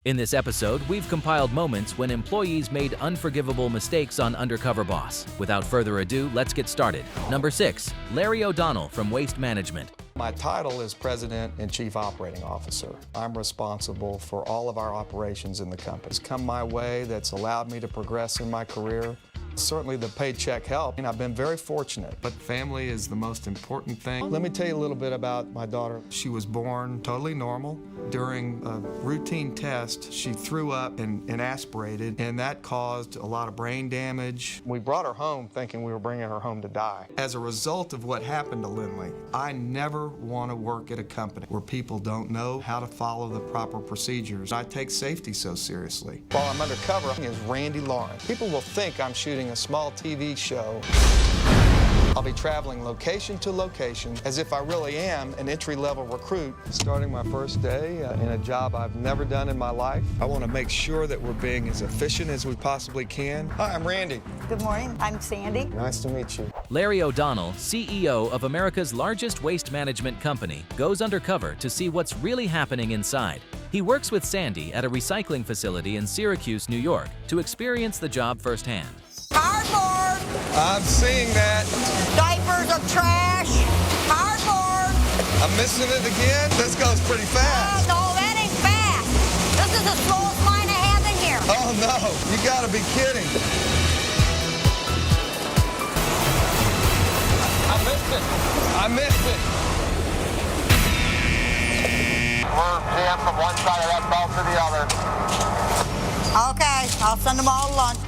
In this episode, we've compiled moments when employees made unforgivable mistakes on Undercover Boss. Without further ado, let's get started. Number 6, Larry O'Donnell from Waste Management. My title is President and Chief Operating Officer. I'm responsible for all of our operations in the company. It's come my way that's allowed me to progress in my career. Certainly the paycheck helped, and I've been very fortunate, but family is the most important thing. Let me tell you a little bit about my daughter. She was born totally normal. During a routine test, she threw up and aspirated, and that caused a lot of brain damage. We brought her home thinking we were bringing her home to die. As a result of what happened to Lindley, I never want to work at a company where people don't know how to follow the proper procedures. I take safety so seriously. While I'm undercover is Randy Lawrence. People will think I'm shooting a small TV show. I'll be traveling location to location as if I really am an entry-level recruit. Starting my first day in a job I've never done in my life. I want to make sure that we're being as efficient as we possibly can. Hi, I'm Randy. Good morning, I'm Sandy. Nice to meet you. Larry O'Donnell, CEO of America's largest waste management company, goes undercover to see what's really happening inside. He works with Sandy at a recycling facility in Syracuse, New York, to experience the job firsthand. Cardboard! I'm seeing that. Diapers of trash! Cardboard! I'm missing it again. This goes pretty fast. No, that ain't fast. This is the slowest line I have in here. Oh no, you gotta be kidding. I missed it. I missed it. We're jammed from one side of that belt to the other. Okay, I'll send them all to lunch.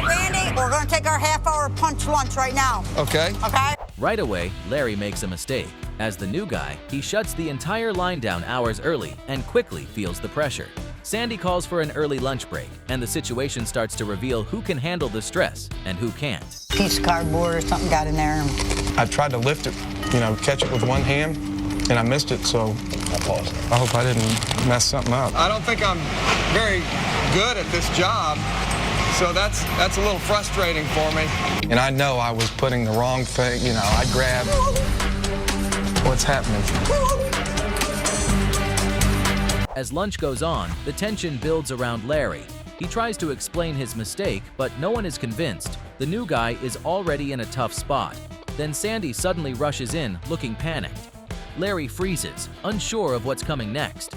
Randy, we're gonna take our half-hour punch lunch right now. Okay. Okay? Right away, Larry makes a mistake. As the new guy, he shuts the entire line down hours early and quickly feels the pressure. Sandy calls for an early lunch break, and the situation starts to reveal who can handle the stress and who can't. Piece of cardboard or something got in there. I tried to lift it, catch it with one hand, and I missed it, so I hope I didn't mess something up. I don't think I'm very good at this job, so that's a little frustrating for me. And I know I was putting the wrong thing, I grabbed what's happening. As lunch goes on, the tension builds around Larry. He tries to explain his mistake, but no one is convinced. The new guy is already in a tough spot. Then Sandy suddenly rushes in, looking panicked. Larry freezes, unsure of what's coming next.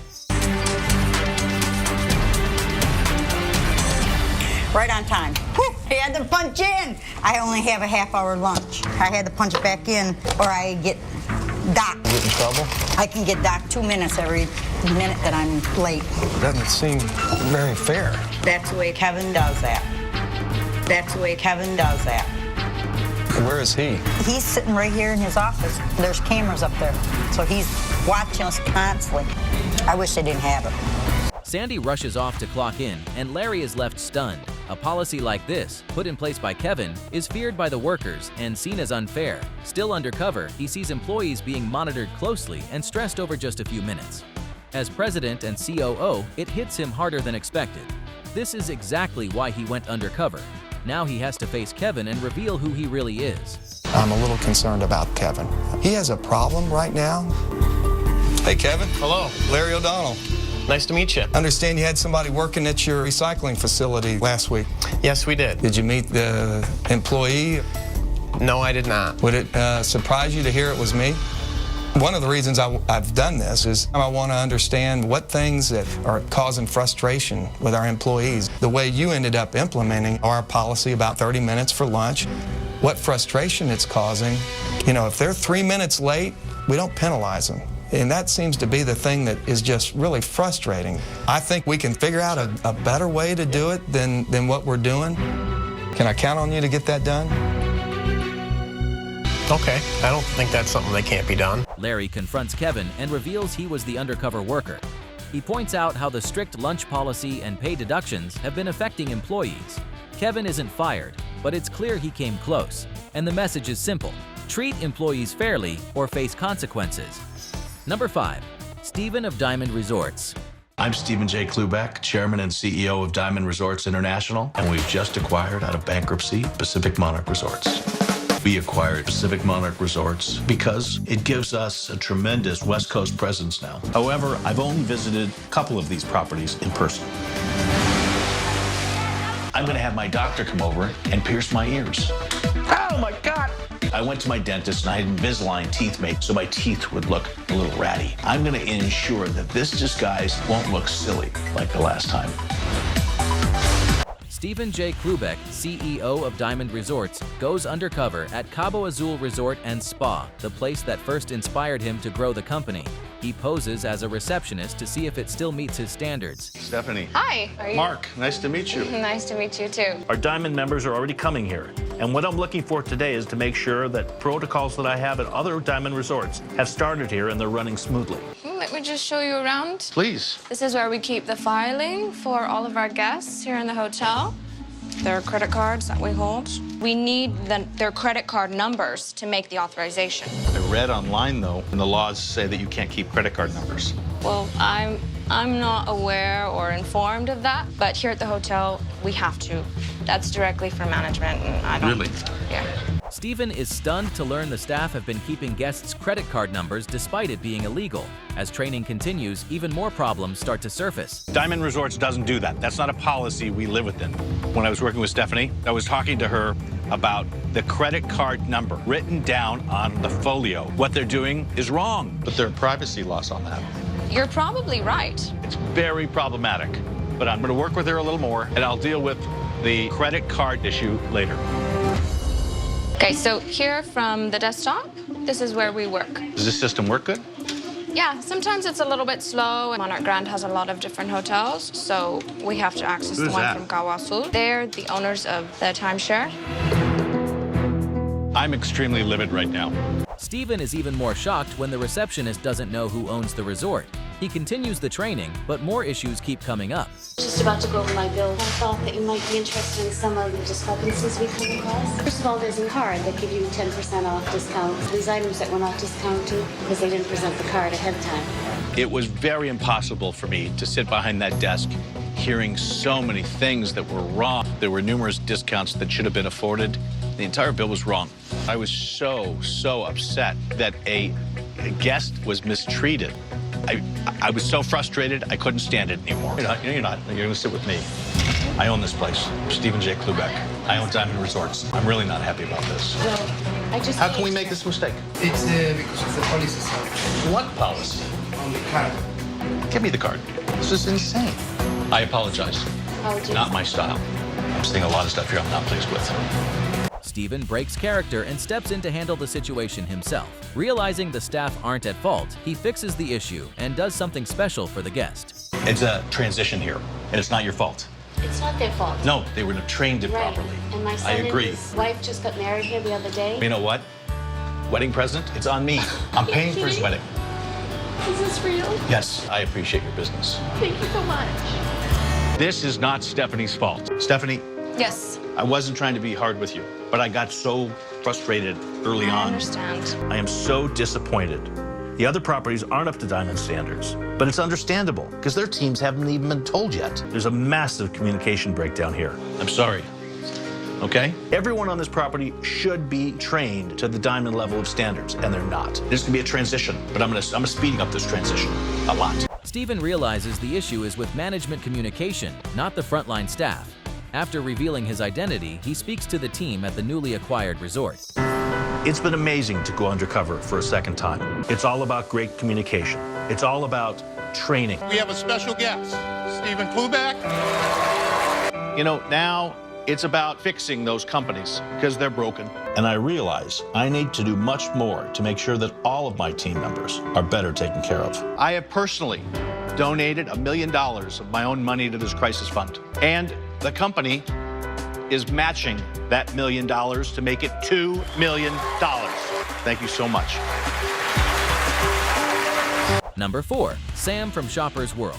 Right on time. Whew, I had to punch in. I only have a half-hour lunch. I had to punch it back in or I get docked. Get in trouble? I can get docked 2 minutes every minute that I'm late. Doesn't seem very fair. That's the way Kevin does that. That's the way Kevin does that. Where is he? He's sitting right here in his office. There's cameras up there, so he's watching us constantly. I wish they didn't have it. Sandy rushes off to clock in, and Larry is left stunned. A policy like this, put in place by Kevin, is feared by the workers and seen as unfair. Still undercover, he sees employees being monitored closely and stressed over just a few minutes. As president and COO, it hits him harder than expected. This is exactly why he went undercover. Now he has to face Kevin and reveal who he really is. I'm a little concerned about Kevin. He has a problem right now. Hey, Kevin. Hello. Larry O'Donnell. Nice to meet you. Understand you had somebody working at your recycling facility last week. Yes, we did. Did you meet the employee? No, I did not. Would it surprise you to hear it was me? One of the reasons I've done this is I want to understand what things that are causing frustration with our employees. The way you ended up implementing our policy about 30 minutes for lunch, what frustration it's causing. If they're 3 minutes late, we don't penalize them. And that seems to be the thing that is just really frustrating. I think we can figure out a better way to do it than what we're doing. Can I count on you to get that done? Okay, I don't think that's something that can't be done. Larry confronts Kevin and reveals he was the undercover worker. He points out how the strict lunch policy and pay deductions have been affecting employees. Kevin isn't fired, but it's clear he came close. And the message is simple: treat employees fairly or face consequences. Number 5, Stephen of Diamond Resorts. I'm Stephen J. Klubeck, Chairman and CEO of Diamond Resorts International, and we've just acquired out of bankruptcy Pacific Monarch Resorts. We acquired Pacific Monarch Resorts because it gives us a tremendous West Coast presence now. However, I've only visited a couple of these properties in person. I'm going to have my doctor come over and pierce my ears. Oh my God! I went to my dentist and I had Invisalign teeth made so my teeth would look a little ratty. I'm going to ensure that this disguise won't look silly like the last time. Stephen J. Klubeck, CEO of Diamond Resorts, goes undercover at Cabo Azul Resort and Spa, the place that first inspired him to grow the company. He poses as a receptionist to see if it still meets his standards. Stephanie. Hi. How are you? Mark, nice to meet you. Nice to meet you too. Our Diamond members are already coming here, and what I'm looking for today is to make sure that protocols that I have at other Diamond resorts have started here and they're running smoothly. Let me just show you around. Please. This is where we keep the filing for all of our guests here in the hotel. There are credit cards that we hold. We need their credit card numbers to make the authorization. I read online, though, and the laws say that you can't keep credit card numbers. Well, I'm not aware or informed of that, but here at the hotel, we have to. That's directly from management, and I don't... Really? Yeah. Stephen is stunned to learn the staff have been keeping guests' credit card numbers despite it being illegal. As training continues, even more problems start to surface. Diamond Resorts doesn't do that. That's not a policy we live within. When I was working with Stephanie, I was talking to her about the credit card number written down on the folio. What they're doing is wrong. But there are privacy laws on that. You're probably right. It's very problematic. But I'm going to work with her a little more, and I'll deal with the credit card issue later. Okay, so here from the desktop, this is where we work. Does this system work good? Yeah, sometimes it's a little bit slow. Monarch Grand has a lot of different hotels, so we have to access the Who's one that? from Cabo Azul. They're the owners of the timeshare. I'm extremely livid right now. Stephen is even more shocked when the receptionist doesn't know who owns the resort. He continues the training, but more issues keep coming up. Just about to go over my bill. I thought that you might be interested in some of the discrepancies we come across. First of all, there's a card that give you 10% off discount. These items that were not discounted because they didn't present the card ahead of time. It was very impossible for me to sit behind that desk hearing so many things that were wrong. There were numerous discounts that should have been afforded. The entire bill was wrong. I was so upset that a guest was mistreated. I was so frustrated, I couldn't stand it anymore. You're not. You're going to sit with me. I own this place, Stephen J. Klubeck. I own Diamond Resorts. I'm really not happy about this. Well, I just... How can we make this mistake? It's because of the policy, sir. What policy? On the card. Give me the card. This is insane. I apologize. Apologies. Not my style. I'm seeing a lot of stuff here I'm not pleased with. Stephen breaks character and steps in to handle the situation himself. Realizing the staff aren't at fault, he fixes the issue and does something special for the guest. It's a transition here, and it's not your fault. It's not their fault. No, they were trained it Right. properly. And my I son and agree. his wife just got married here the other day. You know what? Wedding present, it's on me. I'm paying for his wedding. Is this real? Yes, I appreciate your business. Thank you so much. This is not Stephanie's fault. Stephanie, Yes, I wasn't trying to be hard with you, but I got so frustrated early I on. understand. I am so disappointed. The other properties aren't up to Diamond standards, but it's understandable because their teams haven't even been told yet. There's a massive communication breakdown here. I'm sorry. Okay? Everyone on this property should be trained to the Diamond level of standards, and they're not. There's gonna be a transition, but I'm speeding up this transition a lot. Stephen realizes the issue is with management communication, not the frontline staff. After revealing his identity, he speaks to the team at the newly acquired resort. It's been amazing to go undercover for a second time. It's all about great communication. It's all about training. We have a special guest, Stephen Klubeck. You know, now it's about fixing those companies because they're broken. And I realize I need to do much more to make sure that all of my team members are better taken care of. I have personally donated $1 million of my own money to this crisis fund. And the company is matching that $1 million to make it $2 million. Thank you so much. Number 4, Sam from Shoppers World.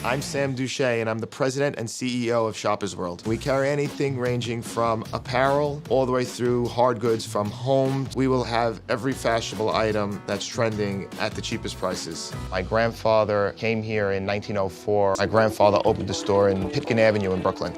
I'm Sam Duché, and I'm the president and CEO of Shoppers World. We carry anything ranging from apparel all the way through hard goods from home. We will have every fashionable item that's trending at the cheapest prices. My grandfather came here in 1904. My grandfather opened a store in Pitkin Avenue in Brooklyn.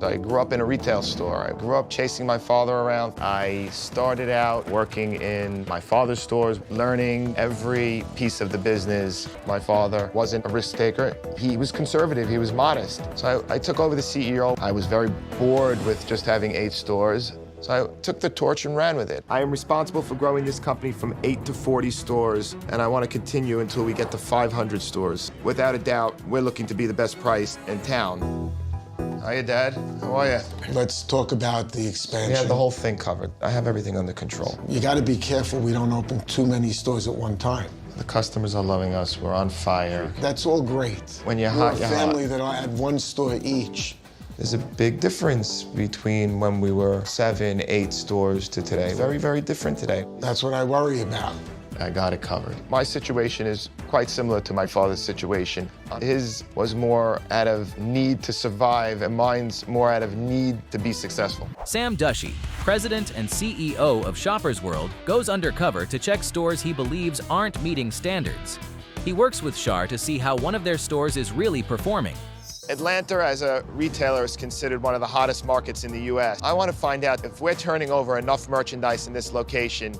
I grew up in a retail store. I grew up chasing my father around. I started out working in my father's stores, learning every piece of the business. My father wasn't a risk taker. He was conservative, he was modest. So I took over the CEO. I was very bored with just having 8 stores. So I took the torch and ran with it. I am responsible for growing this company from 8 to 40 stores, and I want to continue until we get to 500 stores. Without a doubt, we're looking to be the best price in town. Hiya, Dad. How are you? Let's talk about the expansion. We have the whole thing covered. I have everything under control. You got to be careful we don't open too many stores at one time. The customers are loving us. We're on fire. That's all great. When you're We're hot, a you're family hot. that had 1 store each. There's a big difference between when we were 7, 8 stores to today. Very, very different today. That's what I worry about. I got it covered. My situation is quite similar to my father's situation. His was more out of need to survive, and mine's more out of need to be successful. Sam Dushy, president and CEO of Shoppers World, goes undercover to check stores he believes aren't meeting standards. He works with Shar to see how one of their stores is really performing. Atlanta, as a retailer, is considered one of the hottest markets in the U.S. I want to find out if we're turning over enough merchandise in this location.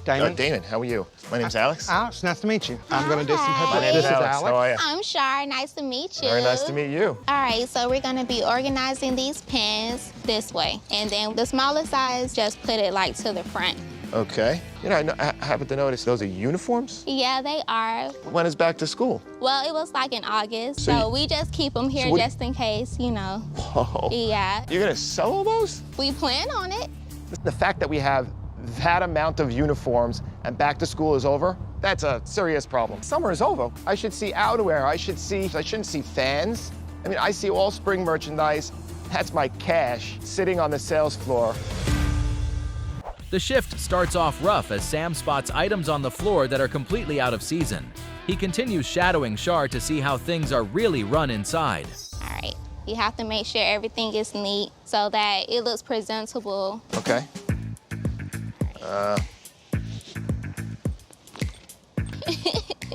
Damon. Damon, how are you? My name's Alex. Alex, nice to meet you. I'm going to do some My headlights. name's This is Alex. Alex. How are you? I'm Shar. Nice to meet you. Very nice to meet you. All right, so we're gonna be organizing these pins this way, and then the smaller size, just put it like to the front. Okay. You know, I happen to notice those are uniforms. Yeah, they are. When is back to school? Well, it was like in August, So so we just keep them here what- just in case, you know. Whoa. Yeah, You're gonna sell all those? we plan on it. The fact that we have that amount of uniforms and back to school is over, that's a serious problem. Summer is over. I should see outerwear. I shouldn't see fans. I mean, I see all spring merchandise. That's my cash sitting on the sales floor. The shift starts off rough as Sam spots items on the floor that are completely out of season. He continues shadowing Shar to see how things are really run inside. All right, you have to make sure everything is neat so that it looks presentable. Okay.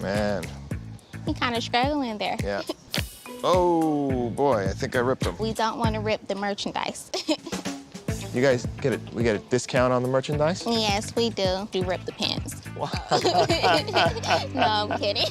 Man, You're kind of struggling there. yeah. Oh boy, I think I ripped them. We don't want to rip the merchandise. You guys we get a discount on the merchandise? Yes, we do. We rip the pins. No, I'm kidding.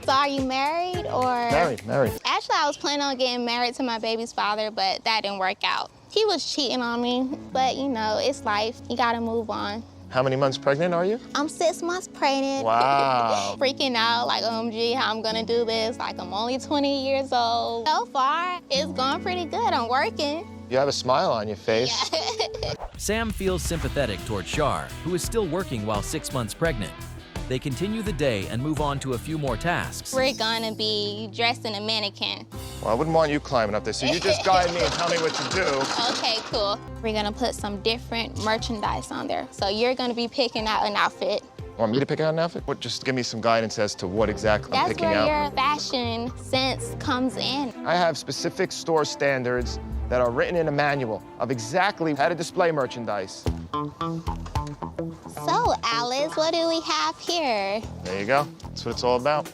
So are you married or? Married. Actually, I was planning on getting married to my baby's father, but that didn't work out. He was cheating on me, but you know, it's life. You gotta move on. How many months pregnant are you? I'm 6 months pregnant. Wow. Freaking out, like, OMG, how I'm gonna do this? Like, I'm only 20 years old. So far, it's going pretty good. I'm working. You have a smile on your face. Sam feels sympathetic toward Shar, who is still working while 6 months pregnant. They continue the day and move on to a few more tasks. We're gonna be dressed in a mannequin. Well, I wouldn't want you climbing up there, so you just guide me and tell me what to do. Okay, cool. We're gonna put some different merchandise on there. So you're gonna be picking out an outfit. Want me to pick out an outfit? What, just give me some guidance as to what exactly I'm That's picking where out. your fashion sense comes in. I have specific store standards that are written in a manual of exactly how to display merchandise. So, Alice, what do we have here? There you go. That's what it's all about.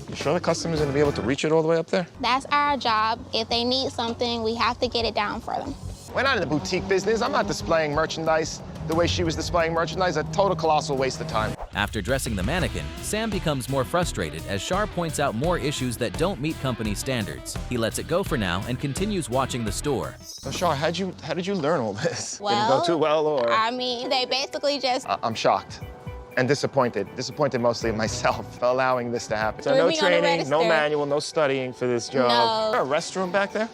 You sure the customer's gonna be able to reach it all the way up there? That's our job. If they need something, we have to get it down for them. We're not in the boutique business. I'm not displaying merchandise the way she was displaying merchandise. A total colossal waste of time. After dressing the mannequin, Sam becomes more frustrated as Shar points out more issues that don't meet company standards. He lets it go for now and continues watching the store. So, Shar, how did you learn all this? Well, Didn't go too well, or? I mean, they basically just... I'm shocked and disappointed. Disappointed mostly in myself for allowing this to happen. So no Swimming on the training, no register. manual, no studying for this job. No. Is there a restroom back there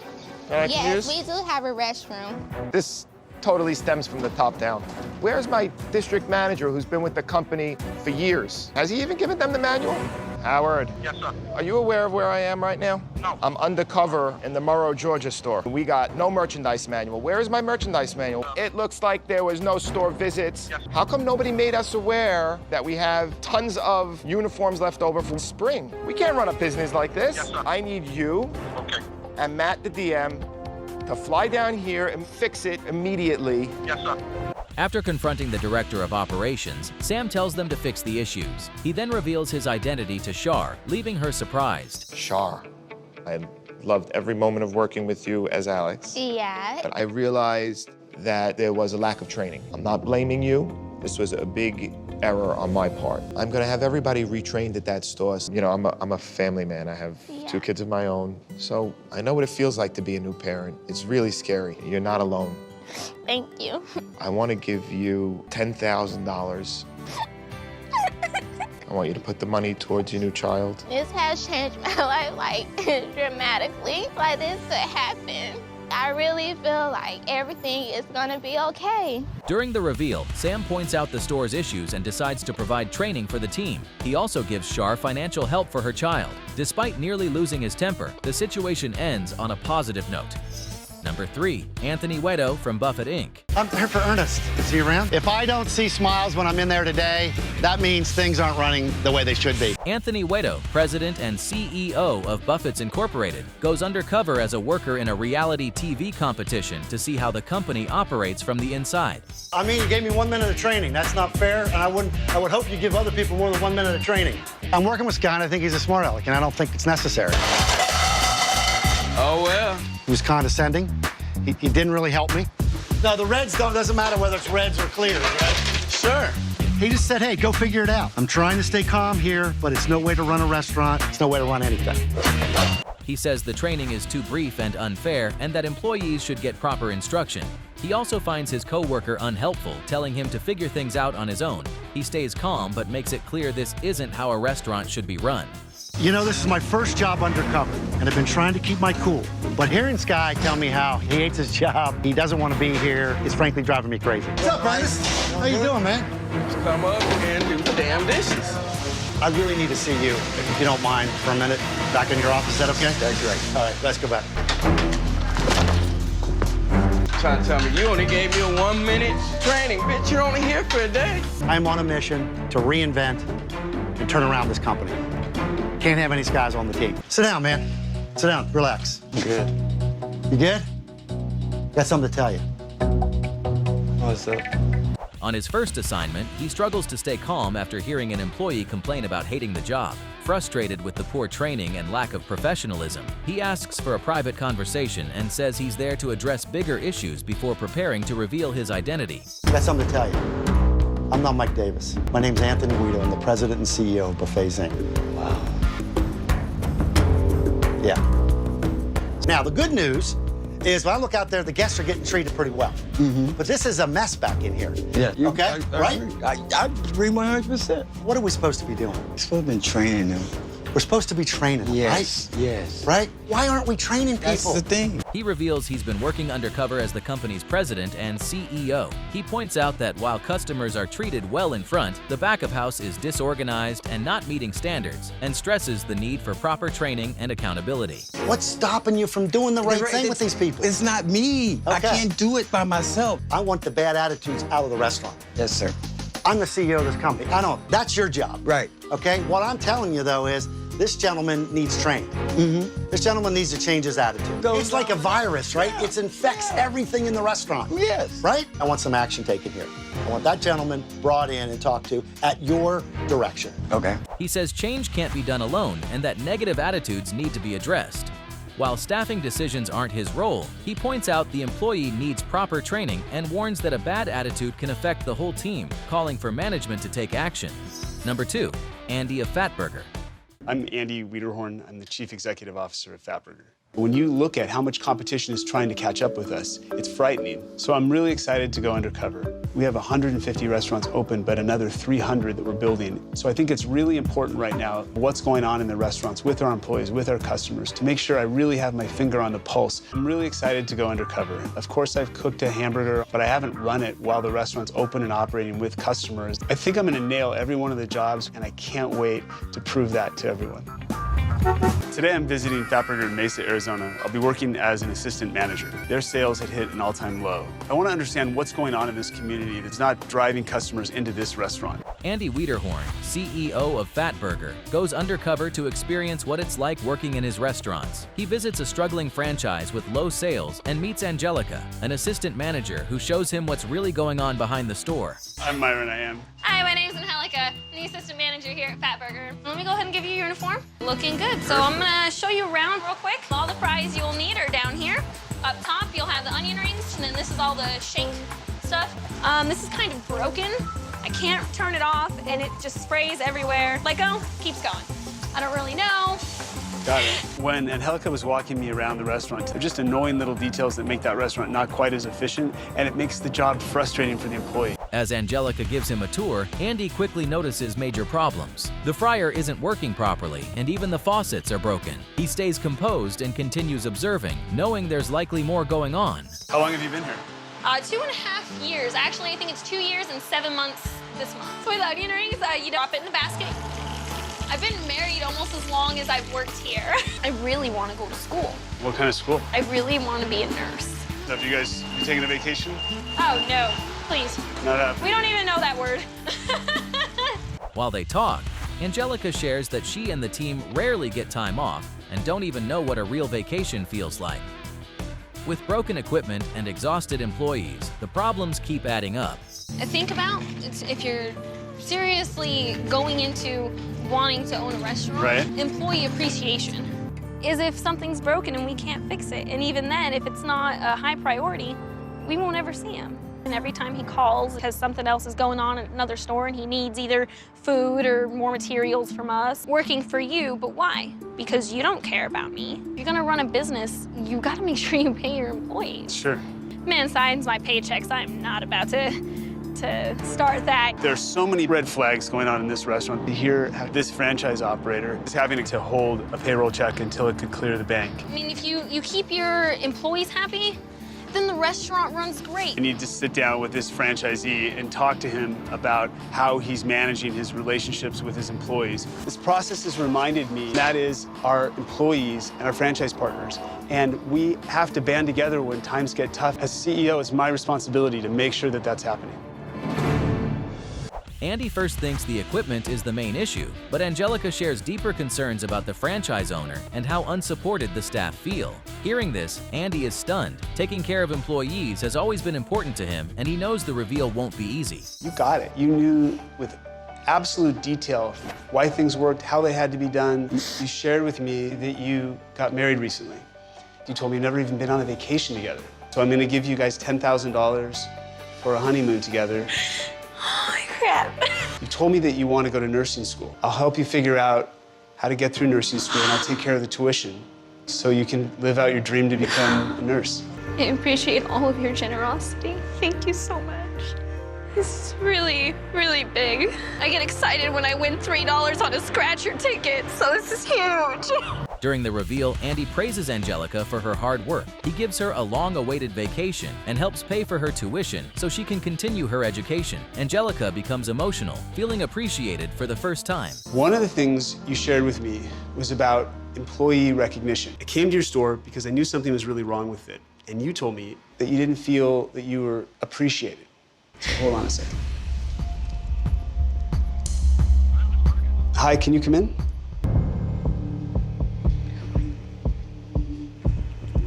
that I can Yes, use? we do have a restroom. This totally stems from the top down. Where's my district manager who's been with the company for years? Has he even given them the manual? Howard. Yes, sir. Are you aware of where I am right now? No. I'm undercover in the Morrow, Georgia store. We got no merchandise manual. Where is my merchandise manual? It looks like there was no store visits. Yes. How come nobody made us aware that we have tons of uniforms left over from spring? We can't run a business like this. Yes, sir. I need you Okay. and Matt, the DM, to fly down here and fix it immediately. Yes, sir. After confronting the director of operations, Sam tells them to fix the issues. He then reveals his identity to Shar, leaving her surprised. Shar, I'm Loved every moment of working with you as Alex. Yeah. But I realized that there was a lack of training. I'm not blaming you. This was a big error on my part. I'm gonna have everybody retrained at that store. You know, I'm a family man. I have 2 kids of my own. So I know what it feels like to be a new parent. It's really scary. You're not alone. Thank you. I wanna give you $10,000. I want you to put the money towards your new child. This has changed my life, like, dramatically. Like, this could happen. I really feel like everything is gonna be okay. During the reveal, Sam points out the store's issues and decides to provide training for the team. He also gives Shar financial help for her child. Despite nearly losing his temper, the situation ends on a positive note. Number 3, Anthony Wedo from Buffett Inc. I'm here for Ernest. Is he around? If I don't see smiles when I'm in there today, that means things aren't running the way they should be. Anthony Wedo, president and CEO of Buffett's Incorporated, goes undercover as a worker in a reality TV competition to see how the company operates from the inside. I mean, you gave me 1 minute of training. That's not fair, and I would hope you give other people more than 1 minute of training. I'm working with Scott, and I think he's a smart aleck, and I don't think it's necessary. Oh, well. He was condescending. He didn't really help me. No, the reds doesn't matter whether it's reds or clear, right? Sure. He just said, hey, go figure it out. I'm trying to stay calm here, but it's no way to run a restaurant. It's no way to run anything. He says the training is too brief and unfair and that employees should get proper instruction. He also finds his coworker unhelpful, telling him to figure things out on his own. He stays calm but makes it clear this isn't how a restaurant should be run. You know, this is my first job undercover, and I've been trying to keep my cool. But hearing Sky tell me how he hates his job, he doesn't want to be here, is frankly driving me crazy. What's up, Ernest? How you doing, man? Just come up and do the damn dishes. I really need to see you, if you don't mind, for a minute. Back in your office, is that okay? That's great. All right, let's go back. Trying to tell me you only gave me a 1 minute training. Bitch, you're only here for a day. I'm on a mission to reinvent and turn around this company. Can't have any Skies on the team. Sit down, man. Sit down, relax. I'm good. You good? Got something to tell you. What's up? On his first assignment, he struggles to stay calm after hearing an employee complain about hating the job. Frustrated with the poor training and lack of professionalism, he asks for a private conversation and says he's there to address bigger issues before preparing to reveal his identity. Got something to tell you. I'm not Mike Davis. My name's Anthony Wedo. I'm the president and CEO of Buffets Inc. Wow. Yeah. Now, the good news is when I look out there, the guests are getting treated pretty well. But this is a mess back in here. Yeah. Okay? Right? I agree 100%. What are we supposed to be doing? You're supposed to be training them. We're supposed to be training them, Yes, right? yes. Right? Why aren't we training people? That's the thing. He reveals he's been working undercover as the company's president and CEO. He points out that while customers are treated well in front, the back of house is disorganized and not meeting standards, and stresses the need for proper training and accountability. What's stopping you from doing the right thing with these people? It's not me. I Okay. can't do it by myself. I want the bad attitudes out of the restaurant. Yes, sir. I'm the CEO of this company. I know, that's your job. Right. Okay? What I'm telling you, though, is this gentleman needs training. This gentleman needs to change his attitude. It's like a virus, right? It infects everything in the restaurant. Yes. Right? I want some action taken here. I want that gentleman brought in and talked to at your direction. Okay. He says change can't be done alone and that negative attitudes need to be addressed. While staffing decisions aren't his role, he points out the employee needs proper training and warns that a bad attitude can affect the whole team, calling for management to take action. Number 2, Andy of Fatburger. I'm Andy Wiederhorn. I'm the Chief Executive Officer of Fatburger. When you look at how much competition is trying to catch up with us, it's frightening. So I'm really excited to go undercover. We have 150 restaurants open, but another 300 that we're building. So I think it's really important right now what's going on in the restaurants with our employees, with our customers, to make sure I really have my finger on the pulse. I'm really excited to go undercover. Of course, I've cooked a hamburger, but I haven't run it while the restaurant's open and operating with customers. I think I'm gonna nail every one of the jobs, and I can't wait to prove that to everyone. Today I'm visiting Fatburger in Mesa, Arizona. I'll be working as an assistant manager. Their sales had hit an all-time low. I want to understand what's going on in this community that's not driving customers into this restaurant. Andy Wiederhorn, CEO of Fatburger, goes undercover to experience what it's like working in his restaurants. He visits a struggling franchise with low sales and meets Angelica, an assistant manager who shows him what's really going on behind the store. I'm Myron, I am. Hi, my name's Angelica, I'm the assistant manager here at Fatburger. Let me go ahead and give you your uniform. Looking good. good. So I'm gonna show you around real quick. All the fries you'll need are down here. Up top, you'll have the onion rings, and then this is all the shake stuff. This is kind of broken. I can't turn it off, and it just sprays everywhere. Let go, keeps going. I don't really know. Got it. When Angelica was walking me around the restaurant, they're just annoying little details that make that restaurant not quite as efficient, and it makes the job frustrating for the employee. As Angelica gives him a tour, Andy quickly notices major problems. The fryer isn't working properly, and even the faucets are broken. He stays composed and continues observing, knowing there's likely more going on. How long have you been here? 2.5 years. Actually, I think it's 2 years and 7 months this month. So with onion rings, you drop it in the basket. I've been married almost as long as I've worked here. I really want to go to school. What kind of school? I really want to be a nurse. Have you guys taken a vacation? Oh, no. Please. Not happening. We don't even know that word. While they talk, Angelica shares that she and the team rarely get time off and don't even know what a real vacation feels like. With broken equipment and exhausted employees, the problems keep adding up. Think about if you're seriously going into wanting to own a restaurant, right. Employee appreciation is if something's broken and we can't fix it. And even then, if it's not a high priority, we won't ever see him. And every time he calls because something else is going on at another store and he needs either food or more materials from us, working for you, but why? Because you don't care about me. If you're gonna run a business, you gotta make sure you pay your employees. Sure. Man, signs my paychecks, I'm not about to start that. There's so many red flags going on in this restaurant. To hear how this franchise operator is having to hold a payroll check until it could clear the bank. I mean, if you keep your employees happy, then the restaurant runs great. I need to sit down with this franchisee and talk to him about how he's managing his relationships with his employees. This process has reminded me that is our employees and our franchise partners. And we have to band together when times get tough. As CEO, it's my responsibility to make sure that that's happening. Andy first thinks the equipment is the main issue, but Angelica shares deeper concerns about the franchise owner and how unsupported the staff feel. Hearing this, Andy is stunned. Taking care of employees has always been important to him, and he knows the reveal won't be easy. You got it. You knew with absolute detail why things worked, how they had to be done. You shared with me that you got married recently. You told me you've never even been on a vacation together. So I'm going to give you guys $10,000 for a honeymoon together. Holy crap. You told me that you want to go to nursing school. I'll help you figure out how to get through nursing school, and I'll take care of the tuition so you can live out your dream to become a nurse. I appreciate all of your generosity. Thank you so much. This is really, really big. I get excited when I win $3 on a scratcher ticket, so this is huge. During the reveal, Andy praises Angelica for her hard work. He gives her a long-awaited vacation and helps pay for her tuition so she can continue her education. Angelica becomes emotional, feeling appreciated for the first time. One of the things you shared with me was about employee recognition. I came to your store because I knew something was really wrong with it, and you told me that you didn't feel that you were appreciated. So hold on a second. Hi, can you come in?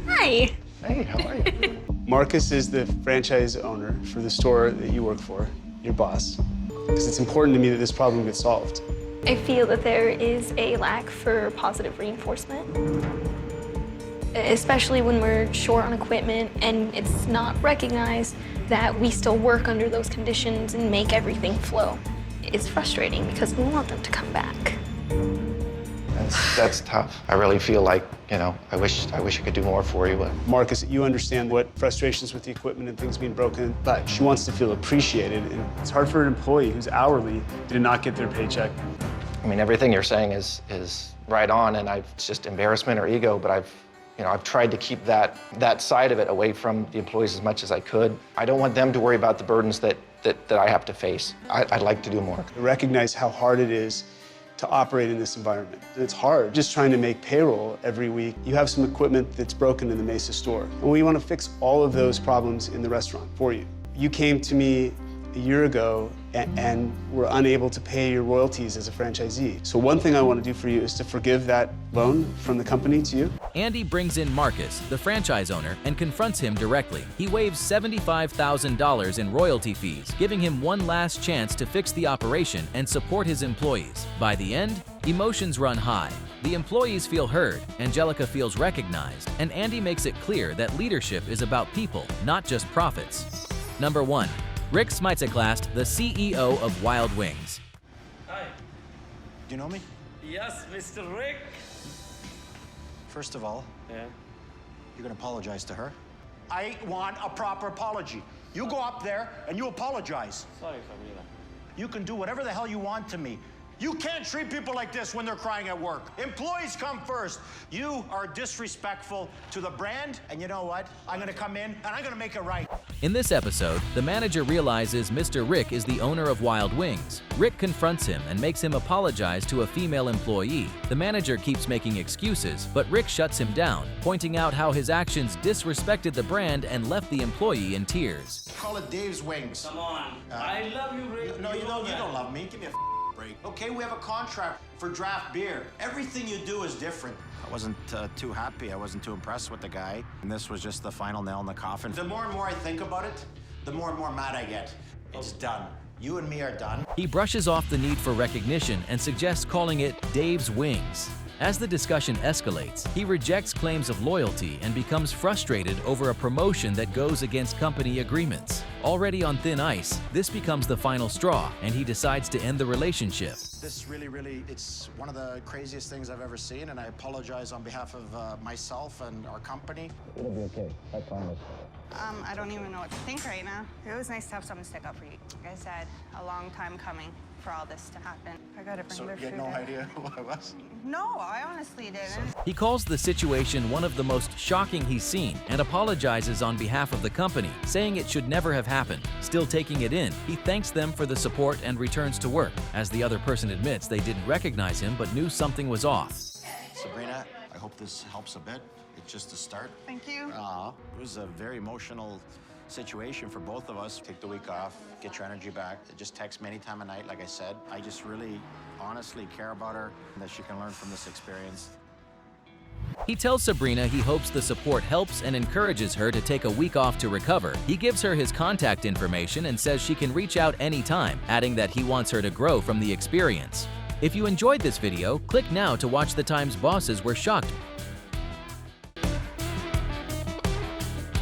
Hi. Hey, how are you? Marcus is the franchise owner for the store that you work for, your boss. Because it's important to me that this problem gets solved. I feel that there is a lack for positive reinforcement, especially when we're short on equipment and it's not recognized that we still work under those conditions and make everything flow. It's frustrating because we want them to come back. That's tough. I really feel like, I wish I could do more for you, but... Marcus, you understand what frustrations with the equipment and things being broken, but she wants to feel appreciated, and it's hard for an employee who's hourly to not get their paycheck. I mean, everything you're saying is right on, and it's just embarrassment or ego, but I've tried to keep that side of it away from the employees as much as I could. I don't want them to worry about the burdens that I have to face. I'd like to do more. I recognize how hard it is to operate in this environment. It's hard just trying to make payroll every week. You have some equipment that's broken in the Mesa store, and we want to fix all of those problems in the restaurant for you. You came to me a year ago and were unable to pay your royalties as a franchisee. So one thing I want to do for you is to forgive that loan from the company to you. Andy brings in Marcus, the franchise owner, and confronts him directly. He waives $75,000 in royalty fees, giving him one last chance to fix the operation and support his employees. By the end, Emotions run high. The employees feel heard, Angelica feels recognized, and Andy makes it clear that leadership is about people, not just profits. Number 1. Rick Smytzeklast, the CEO of Wild Wings. Hi. Do you know me? Yes, Mr. Rick. First of all, Yeah. you're gonna apologize to her. I want a proper apology. You go up there and you apologize. Sorry, Sabrina. You can do whatever the hell you want to me. You can't treat people like this when they're crying at work. Employees come first. You are disrespectful to the brand, and you know what? I'm gonna come in and I'm gonna make it right. In this episode, the manager realizes Mr. Rick is the owner of Wild Wings. Rick confronts him and makes him apologize to a female employee. The manager keeps making excuses, but Rick shuts him down, pointing out how his actions disrespected the brand and left the employee in tears. Call it Dave's Wings. Come on. I love you, Rick. No, you don't love me. Give me a break. Okay, we have a contract for draft beer. Everything you do is different. I wasn't too happy. I wasn't too impressed with the guy. And this was just the final nail in the coffin. The more and more I think about it, the more and more mad I get. It's done. You and me are done. He brushes off the need for recognition and suggests calling it Dave's Wings. As the discussion escalates, he rejects claims of loyalty and becomes frustrated over a promotion that goes against company agreements. Already on thin ice, this becomes the final straw, and he decides to end the relationship. This really, it's one of the craziest things I've ever seen, and I apologize on behalf of myself and our company. It'll be okay, I promise. I don't even know what to think right now. It was nice to have someone stick up for you. Like I said, a long time coming for all this to happen. I gotta bring their food. So you had no idea who I was? No, I honestly didn't. He calls the situation one of the most shocking he's seen and apologizes on behalf of the company, saying it should never have happened. Still taking it in, he thanks them for the support and returns to work, as the other person admits they didn't recognize him but knew something was off. Sabrina, I hope this helps a bit. It's just a start. Thank you. It was a very emotional situation for both of us. Take the week off, get your energy back. Just text me any time of night, like I said. I just really, honestly care about her, and that she can learn from this experience. He tells Sabrina he hopes the support helps and encourages her to take a week off to recover. He gives her his contact information and says she can reach out anytime, adding that he wants her to grow from the experience. If you enjoyed this video, click now to watch the times bosses were shocked.